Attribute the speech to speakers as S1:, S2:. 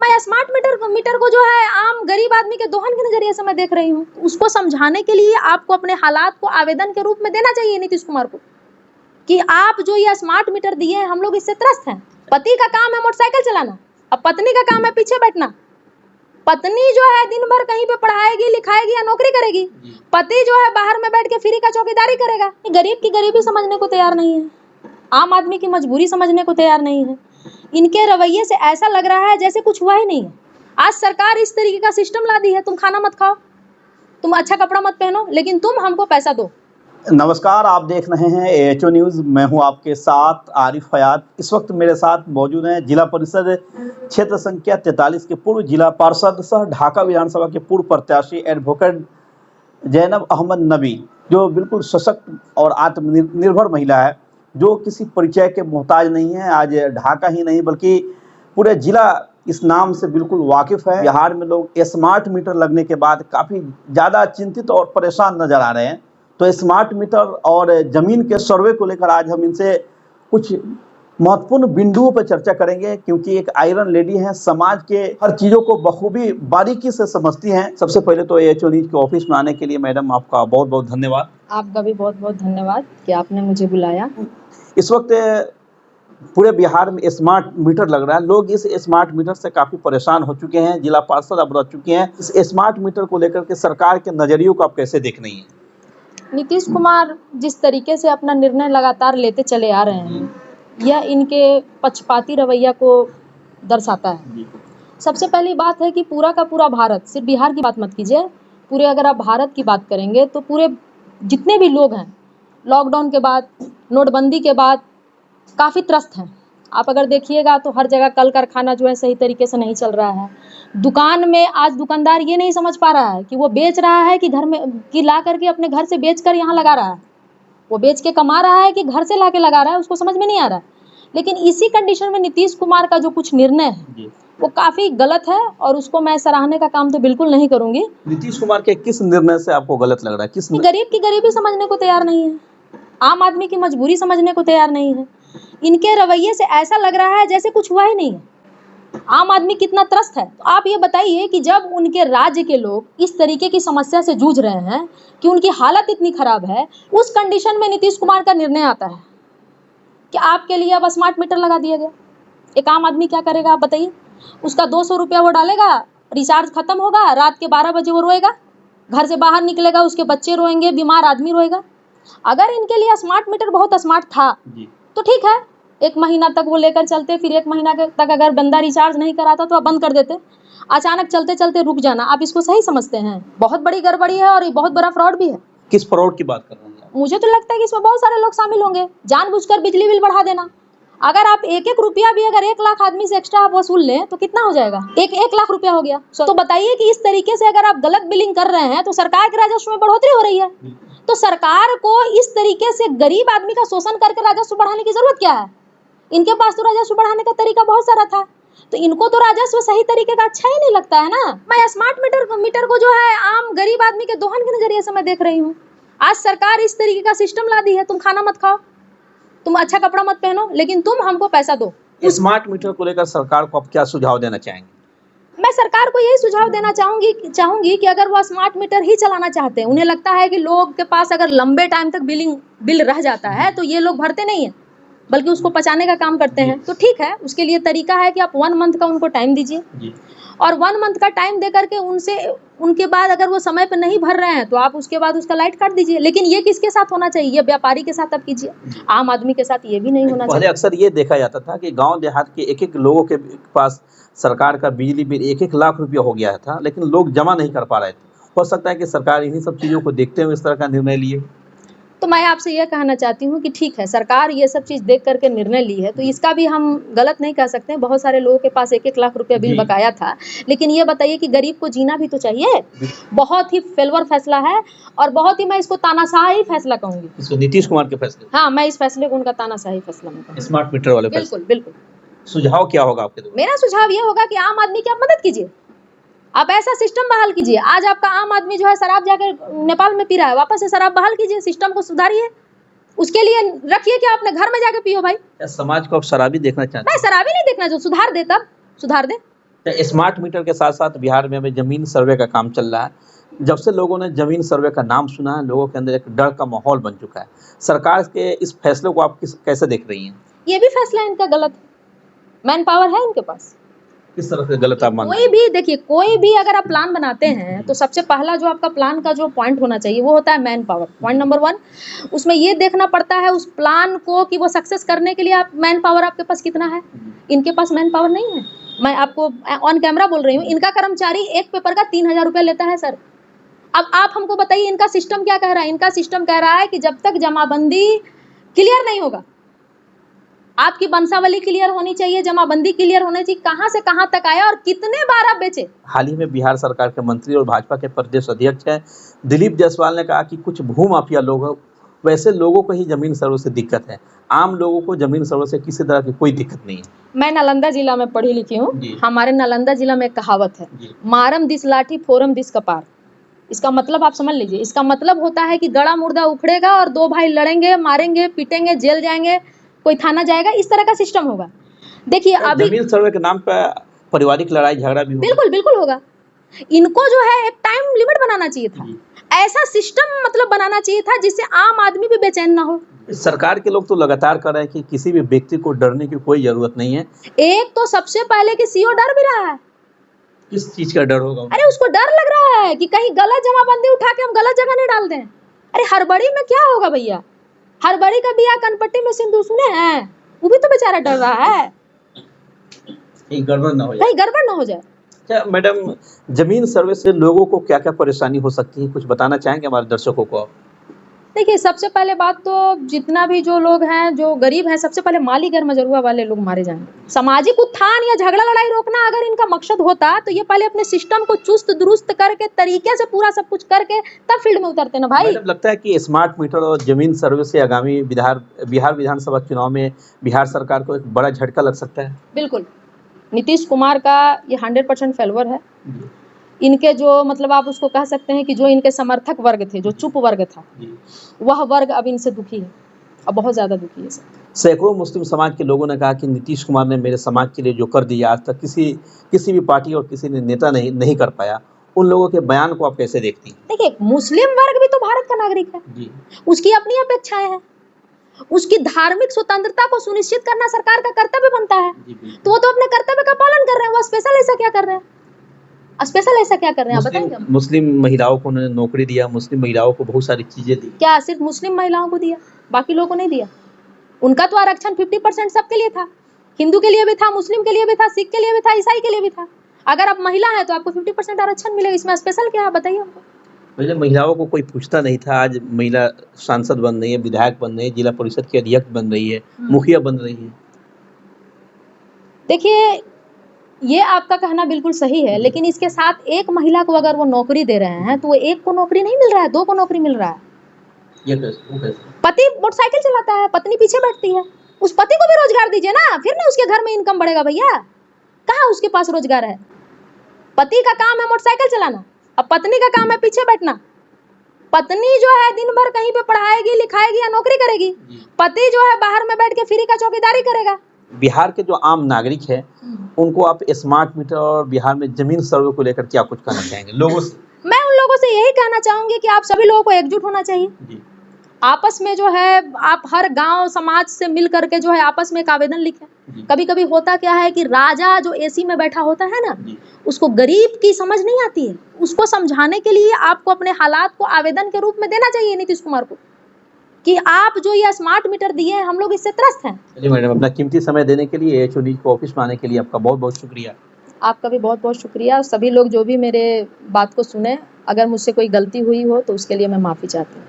S1: मैं smart meter को जो है आम गरीब आदमी के दोहन के नजरिए से मैं देख रही हूँ। उसको समझाने के लिए आपको अपने हालात को आवेदन के रूप में देना चाहिए नीतीश कुमार को, कि आप जो ये स्मार्ट मीटर दिए हैं हम लोग इससे त्रस्त हैं। पति का काम है मोटरसाइकिल चलाना, अब पत्नी का काम है पीछे बैठना। पत्नी जो है दिन भर कहीं पे पढ़ाएगी लिखाएगी या नौकरी करेगी, पति जो है बाहर में बैठ के फ्री का चौकीदारी करेगा। गरीब की गरीबी समझने को तैयार नहीं है, आम आदमी की मजबूरी समझने को तैयार नहीं है। इनके रवैये से ऐसा लग रहा है जैसे कुछ हुआ ही नहीं है। आज सरकार इस तरीके का सिस्टम ला दी है, तुम खाना मत खाओ, तुम अच्छा कपड़ा मत पहनो, लेकिन तुम हमको पैसा दो।
S2: नमस्कार, आप देख रहे हैं AHO न्यूज़। मैं हूं आपके साथ आरिफ हयात। इस वक्त मेरे साथ मौजूद हैं जिला परिषद क्षेत्र संख्या 43 के पूर्व जिला पार्षद सह ढाका विधानसभा के पूर्व प्रत्याशी एडवोकेट जैनब अहमद नबी, जो बिल्कुल सशक्त और आत्मनिर्भर महिला है, जो किसी परिचय के मोहताज नहीं है। आज ढाका ही नहीं बल्कि पूरे जिला इस नाम से बिल्कुल वाकिफ है। बिहार में लोग स्मार्ट मीटर लगने के बाद काफ़ी ज़्यादा चिंतित और परेशान नजर आ रहे हैं। तो स्मार्ट मीटर और ज़मीन के सर्वे को लेकर आज हम इनसे कुछ महत्वपूर्ण बिंदुओं पर चर्चा करेंगे, क्योंकि एक आयरन लेडी हैं, समाज के हर चीज़ों को बखूबी बारीकी से समझती हैं। सबसे पहले तो AHO न्यूज़ के ऑफिस में आने के लिए मैडम आपका बहुत बहुत धन्यवाद।
S1: आपका भी बहुत बहुत धन्यवाद कि आपने मुझे बुलाया।
S2: इस वक्त पूरे बिहार में स्मार्ट मीटर लग रहा है। लोग इस स्मार्ट मीटर से काफ़ी परेशान हो चुके हैं। जिला पार्षद अब रह चुके हैं। इस स्मार्ट मीटर को लेकर के सरकार के नज़रियों को आप कैसे देख रही हैं?
S1: नीतीश कुमार जिस तरीके से अपना निर्णय लगातार लेते चले आ रहे हैं, यह इनके पक्षपाती रवैया को दर्शाता है। सबसे पहली बात है कि पूरा का पूरा भारत, सिर्फ बिहार की बात मत कीजिए, पूरे अगर आप भारत की बात करेंगे तो पूरे जितने भी लोग हैं लॉकडाउन के बाद, नोटबंदी के बाद काफ़ी त्रस्त हैं। आप अगर देखिएगा तो हर जगह कल कारखाना जो है सही तरीके से नहीं चल रहा है। दुकान में आज दुकानदार ये नहीं समझ पा रहा है कि वो बेच रहा है कि घर में कि ला करके अपने घर से बेच कर यहाँ लगा रहा है, वो बेच के कमा रहा है कि घर से ला के लगा रहा है, उसको समझ में नहीं आ रहा है। लेकिन इसी कंडीशन में नीतीश कुमार का जो कुछ निर्णय है वो काफ़ी गलत है और उसको मैं सराहने का काम तो बिल्कुल नहीं करूँगी।
S2: नीतीश कुमार के किस निर्णय से आपको गलत लग रहा है? किस
S1: गरीब की गरीबी समझने को तैयार नहीं है, आम आदमी की मजबूरी समझने को तैयार नहीं है। इनके रवैये से ऐसा लग रहा है जैसे कुछ हुआ ही नहीं है। आम आदमी कितना त्रस्त है। तो आप ये बताइए कि जब उनके राज्य के लोग इस तरीके की समस्या से जूझ रहे हैं कि उनकी हालत इतनी खराब है, उस कंडीशन में नीतीश कुमार का निर्णय आता है कि आपके लिए अब स्मार्ट मीटर लगा दिया गया। एक आम आदमी क्या करेगा आप बताइए? उसका 200 रुपया वो डालेगा, रिचार्ज खत्म होगा, रात के 12 बजे वो रोएगा, घर से बाहर निकलेगा, उसके बच्चे रोएंगे, बीमार आदमी रोएगा। अगर इनके लिए स्मार्ट मीटर बहुत स्मार्ट था तो ठीक है, 1 महीना तक वो लेकर चलते, फिर 1 महीना तक अगर बंदा रिचार्ज नहीं कराता तो आप बंद कर देते। अचानक चलते चलते रुक जाना, आप इसको सही समझते हैं? बहुत बड़ी गड़बड़ी है और ये बहुत बड़ा फ्रॉड भी है।
S2: किस फ्रॉड की बात कर रहे हैं?
S1: मुझे तो लगता है कि इसमें बहुत सारे लोग शामिल होंगे। जानबूझकर बिजली बिल बढ़ा देना। अगर आप 1-1 रुपया भी अगर 1 लाख आदमी से एक्स्ट्रा आप वसूल लें तो कितना हो जाएगा? 1 लाख रुपया हो गया। तो बताइए कि इस तरीके से अगर आप गलत बिलिंग कर रहे हैं तो सरकार के राजस्व में बढ़ोतरी हो रही है। तो सरकार को इस तरीके से गरीब आदमी का शोषण करके राजस्व बढ़ाने की जरूरत क्या है? इनके पास तो राजस्व बढ़ाने का तरीका बहुत सारा था, तो इनको तो राजस्व सही तरीके का अच्छा ही नहीं लगता है ना। मैं स्मार्ट मीटर को जो है आम गरीब आदमी के दोहन के नजरिए से मैं देख रही हूँ। आज सरकार इस तरीके का सिस्टम ला दी है, तुम खाना मत खाओ, तुम अच्छा कपड़ा मत पहनो, लेकिन तुम हमको पैसा दो।
S2: स्मार्ट मीटर को लेकर सरकार को आप क्या सुझाव देना चाहेंगे?
S1: मैं सरकार को यही सुझाव देना चाहूंगी कि अगर वो स्मार्ट मीटर ही चलाना चाहते हैं, उन्हें लगता है कि लोग के पास अगर लंबे टाइम तक बिल रह जाता है तो ये लोग भरते नहीं है बल्कि उसको पचाने का काम करते हैं, तो ठीक है, उसके लिए तरीका है कि आप 1 मंथ का उनको टाइम दीजिए और 1 मंथ का टाइम दे करके उनके बाद अगर वो समय पे नहीं भर रहे हैं तो आप उसके बाद उसका लाइट काट दीजिए। लेकिन ये किसके साथ होना चाहिए? ये व्यापारी के साथ आप कीजिए, आम आदमी के साथ ये भी नहीं होना चाहिए।
S2: पहले अक्सर ये देखा जाता था कि गांव देहात के 1-1 लोगों के पास सरकार का बिजली बिल 1-1 लाख रुपया हो गया था, लेकिन लोग जमा नहीं कर पा रहे थे। हो सकता है कि सरकार इन्हीं सब चीज़ों को देखते हुए इस तरह का निर्णय लिए।
S1: तो मैं आपसे यह कहना चाहती हूँ कि ठीक है, सरकार ये सब चीज़ देख करके निर्णय ली है तो इसका भी हम गलत नहीं कह सकते। बहुत सारे लोगों के पास 1-1 लाख रुपया बिल बकाया था, लेकिन ये बताइए कि गरीब को जीना भी तो चाहिए। बहुत ही फेलवर फैसला है और बहुत ही, मैं इसको तानाशाही फैसला कहूँगी।
S2: इसको नीतीश कुमार के फैसले?
S1: हाँ, मैं इस फैसले को उनका तानाशाही फैसला में कहूँगी।
S2: स्मार्ट मीटर वाले फैसले?
S1: बिल्कुल बिल्कुल।
S2: सुझाव क्या होगा आपके?
S1: मेरा सुझाव ये होगा कि आम आदमी की आप मदद कीजिए, आप ऐसा सिस्टम बहाल कीजिए। आज आपका आम आदमी जो है शराब जाकर नेपाल में पी रहा है, वापस से शराब बहाल कीजिए, सिस्टम को सुधारिए। उसके लिए रखिए कि आपने घर में जाके पियो भाई।
S2: समाज को आप शराबी देखना चाहते हैं?
S1: मैं शराबी नहीं देखना, जो सुधार दे तब सुधार दे।
S2: तो स्मार्ट मीटर के साथ साथ बिहार में अभी जमीन सर्वे का काम चल रहा है। जब से लोगों ने जमीन सर्वे का नाम सुना है, लोगों के अंदर एक डर का माहौल बन चुका है। सरकार के इस फैसले को आप कैसे देख रही हैं?
S1: ये भी फैसला इनका गलत है। मैन पावर है इनके पास।
S2: किस तरह से गलत आप मानते
S1: कोई भी देखिए, कोई भी अगर आप प्लान बनाते हैं तो सबसे पहला जो आपका प्लान का जो पॉइंट होना चाहिए वो होता है मैन पावर। पॉइंट नंबर 1, उसमें ये देखना पड़ता है उस प्लान को कि वो सक्सेस करने के लिए आप मैन पावर आपके पास कितना है। इनके पास मैन पावर नहीं है। मैं आपको ऑन कैमरा बोल रही हूँ, इनका कर्मचारी एक पेपर का 3000 रुपये लेता है सर। अब आप हमको बताइए इनका सिस्टम क्या कह रहा है। इनका सिस्टम कह रहा है कि जब तक जमाबंदी क्लियर नहीं होगा, आपकी वंशावली क्लियर होनी चाहिए, जमाबंदी क्लियर होनी चाहिए, कहां से कहां तक आया और कितने बार आप बेचे।
S2: हाल ही में बिहार सरकार के मंत्री और भाजपा के प्रदेश अध्यक्ष हैं दिलीप जायसवाल ने कहा कि कुछ भूमाफिया लोग हैं, वैसे लोगों को ही जमीन सर्वे से दिक्कत है, आम लोगों को जमीन सर्वे से किसी तरह की कोई दिक्कत नहीं है।
S1: मैं नालंदा जिला में पढ़ी लिखी हूँ। हमारे नालंदा जिला में एक कहावत है, मारम दिस लाठी फोरम दिस कपार। इसका मतलब आप समझ लीजिए, इसका मतलब होता है कि गड़ा मुर्दा उखड़ेगा और दो भाई लड़ेंगे, मारेंगे, पीटेंगे, जेल जाएंगे, कोई थाना जाएगा, इस तरह का सिस्टम होगा। देखिए अभी
S2: जमीन सर्वे के नाम पर पारिवारिक लड़ाई झगड़ा भी होगा।
S1: बिल्कुल बिल्कुल होगा। इनको जो है एक टाइम लिमिट बनाना चाहिए था, ऐसा सिस्टम मतलब बनाना चाहिए था जिससे आम आदमी भी बेचैन ना हो।
S2: सरकार के लोग तो लगातार कर रहे हैं कि किसी भी व्यक्ति को डरने की कोई जरूरत नहीं है।
S1: एक तो सबसे पहले कि सीओ डर भी रहा है।
S2: किस चीज का डर होगा?
S1: अरे उसको डर लग रहा है कि कहीं गलत जमाबंदी उठा के हम गलत जगह नहीं डाल दें। अरे हड़बड़ी में क्या होगा भैया, हड़बड़ी का बिया कनपट्टी में सिंदूर सुने हैं, वो भी तो बेचारा डर रहा है
S2: कहीं गड़बड़ ना हो जाए।
S1: कहीं गड़बड़ ना हो जाए।
S2: क्या मैडम, जमीन सर्वे से लोगों को क्या क्या परेशानी हो सकती है, कुछ बताना चाहेंगे हमारे दर्शकों को?
S1: देखिए सबसे पहले बात तो जितना भी जो लोग हैं जो गरीब हैं, सबसे पहले माली घर मजरूआ वाले लोग मारे जाएंगे। सामाजिक उत्थान या झगड़ा लड़ाई रोकना अगर इनका मकसद होता तो ये पहले अपने सिस्टम को चुस्त दुरुस्त करके तरीके से पूरा सब कुछ करके तब फील्ड में उतरते ना भाई।
S2: लगता है कि स्मार्ट मीटर और जमीन सर्वे से आगामी बिहार विधानसभा चुनाव में बिहार सरकार को एक बड़ा झटका लग सकता है।
S1: बिल्कुल, नीतीश कुमार का ये 100% फेल्योर है। इनके जो मतलब आप उसको कह सकते हैं कि जो इनके समर्थक वर्ग थे, जो चुप वर्ग था, वह वर्ग अब इनसे दुखी है, अब बहुत ज्यादा दुखी है।
S2: सैकड़ों मुस्लिम समाज के लोगों ने कहा कि नीतीश कुमार ने मेरे समाज के लिए जो कर दिया आज तक किसी भी पार्टी और किसी ने नेता नहीं कर पाया। उन लोगों के बयान को आप कैसे देखती हैं?
S1: देखिए मुस्लिम वर्ग भी तो भारत का नागरिक है, उसकी अपनी अपेक्षाएं हैं, उसकी धार्मिक स्वतंत्रता को सुनिश्चित करना सरकार का कर्तव्य बनता है। तो वो तो अपने कर्तव्य का पालन कर रहे हैं, वो स्पेशल ऐसा क्या कर रहे हैं? स्पेशल ऐसा क्या कर रहे हैं आप बताएंगे?
S2: मुस्लिम महिलाओं को उन्होंने नौकरी दिया, मुस्लिम महिलाओं को बहुत सारी चीजें दी।
S1: क्या सिर्फ मुस्लिम महिलाओं को दिया, बाकी लोगों को नहीं दिया? उनका तो आरक्षण 50% सबके लिए था, हिंदू के लिए भी था, मुस्लिम के लिए भी था, सिख के लिए भी था, ईसाई के लिए भी था। अगर आप महिला है तो आपको 50% आरक्षण मिलेगा, इसमें स्पेशल क्या है बताइए हमको।
S2: पहले महिलाओं को कोई पूछता नहीं था, आज महिला सांसद बन रही है, विधायक बन रही है, जिला परिषद की अध्यक्ष बन रही है, मुखिया बन रही है।
S1: देखिए ये आपका कहना बिल्कुल सही है, लेकिन इसके साथ एक महिला को अगर वो नौकरी दे रहे हैं तो वो एक को नौकरी नहीं मिल रहा है, दो को नौकरी मिल रहा है।
S2: ये कैसे?
S1: पति मोटरसाइकिल चलाता है, पत्नी पीछे बैठती है, उस पति को भी रोजगार दीजिए ना, फिर ना उसके घर में इनकम बढ़ेगा भैया। कहाँ उसके पास रोजगार है? पति का काम है मोटरसाइकिल चलाना, अब पत्नी का काम है पीछे बैठना। पत्नी जो है दिन भर कहीं पे पढ़ाएगी, लिखाएगी या नौकरी करेगी, पति जो है बाहर में बैठ के फ्री का चौकीदारी करेगा।
S2: बिहार के जो आम नागरिक है उनको आप स्मार्ट मीटर और बिहार में जमीन सर्वे को लेकर क्या कुछ कहना चाहेंगे लोगों से? मैं
S1: उन लोगों से यही कहना चाहूंगी कि आप सभी लोगों को एकजुट होना चाहिए। आपस में जो है आप हर गांव समाज से मिल करके जो है आपस में एक आवेदन लिखें। कभी कभी होता क्या है कि राजा जो एसी में बैठा होता है ना, उसको गरीब की समझ नहीं आती है, उसको समझाने के लिए आपको अपने हालात को आवेदन के रूप में देना चाहिए नीतीश कुमार को कि आप जो ये स्मार्ट मीटर दिए हैं हम लोग इससे त्रस्त हैं।
S2: चलिए मैडम, अपना कीमती समय देने के लिए AHO न्यूज़ को ऑफिस में आने के लिए आपका बहुत बहुत शुक्रिया।
S1: आपका भी बहुत बहुत शुक्रिया। सभी लोग जो भी मेरे बात को सुने, अगर मुझसे कोई गलती हुई हो तो उसके लिए मैं माफ़ी चाहती हूँ।